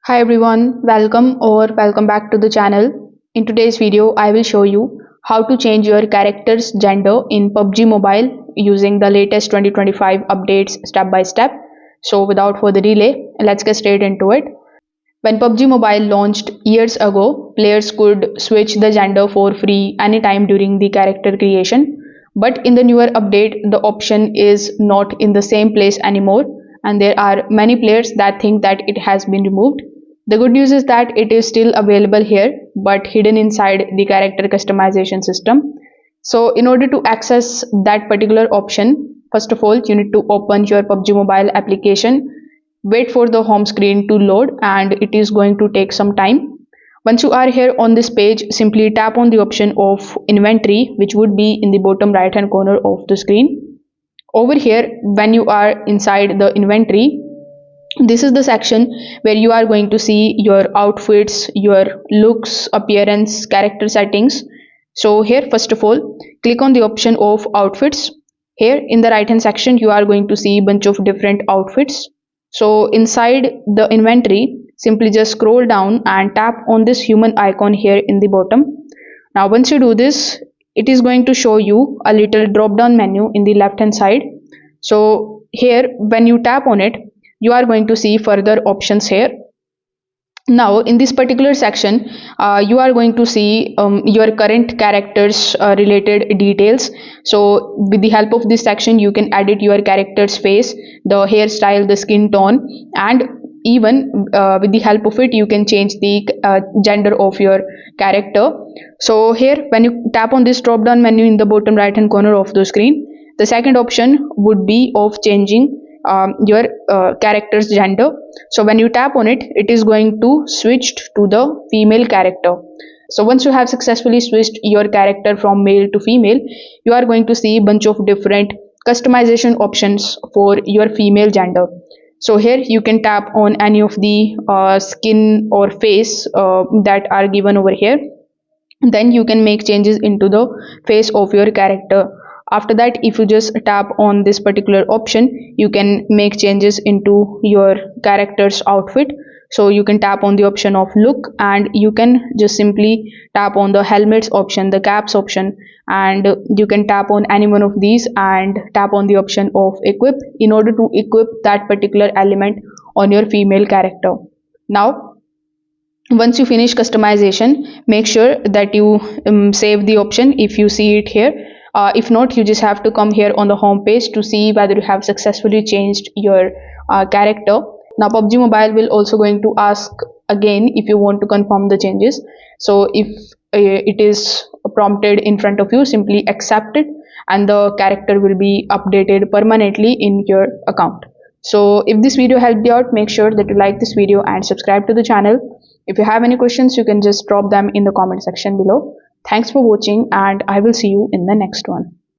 Hi everyone, welcome back to the channel. In today's video, I will show you how to change your character's gender in PUBG Mobile using the latest 2025 updates step by step. So without further delay, let's get straight into it. When PUBG Mobile launched years ago, players could switch the gender for free anytime during the character creation. But in the newer update, the option is not in the same place anymore, and there are many players that think that it has been removed. The good news is that it is still available here, but hidden inside the character customization system. So, in order to access that particular option, first of all, you need to open your PUBG Mobile application, wait for the home screen to load, and it is going to take some time. Once you are here on this page, simply tap on the option of inventory, which would be in the bottom right hand corner of the screen. Over here, when you are inside the inventory, this is the section where you are going to see your outfits, your looks, appearance, character settings. So here, first of all, click on the option of outfits. Here in the right hand section, you are going to see a bunch of different outfits. So inside the inventory, simply just scroll down and tap on this human icon here in the bottom. Now once you do this, it is going to show you a little drop down menu in the left hand side. So here, when you tap on it, you are going to see further options here. Now in this particular section, you are going to see your current characters related details. So with the help of this section, you can edit your character's face, the hairstyle, the skin tone, and even with the help of it, you can change the gender of your character. So here, when you tap on this drop down menu in the bottom right hand corner of the screen, the second option would be of changing your character's gender. So when you tap on it, it is going to switch to the female character. So once you have successfully switched your character from male to female, you are going to see a bunch of different customization options for your female gender. So here you can tap on any of the skin or face that are given over here. Then you can make changes into the face of your character. After that, if you just tap on this particular option, you can make changes into your character's outfit. So you can tap on the option of look, and you can just simply tap on the helmets option, the caps option, and you can tap on any one of these and tap on the option of equip in order to equip that particular element on your female character. Now once you finish customization, make sure that you save the option if you see it here. If not, you just have to come here on the home page to see whether you have successfully changed your character. Now PUBG Mobile will also going to ask again if you want to confirm the changes. So if it is prompted in front of you, simply accept it, and the character will be updated permanently in your account. So if this video helped you out, make sure that you like this video and subscribe to the channel. If you have any questions, you can just drop them in the comment section below. Thanks for watching, and I will see you in the next one.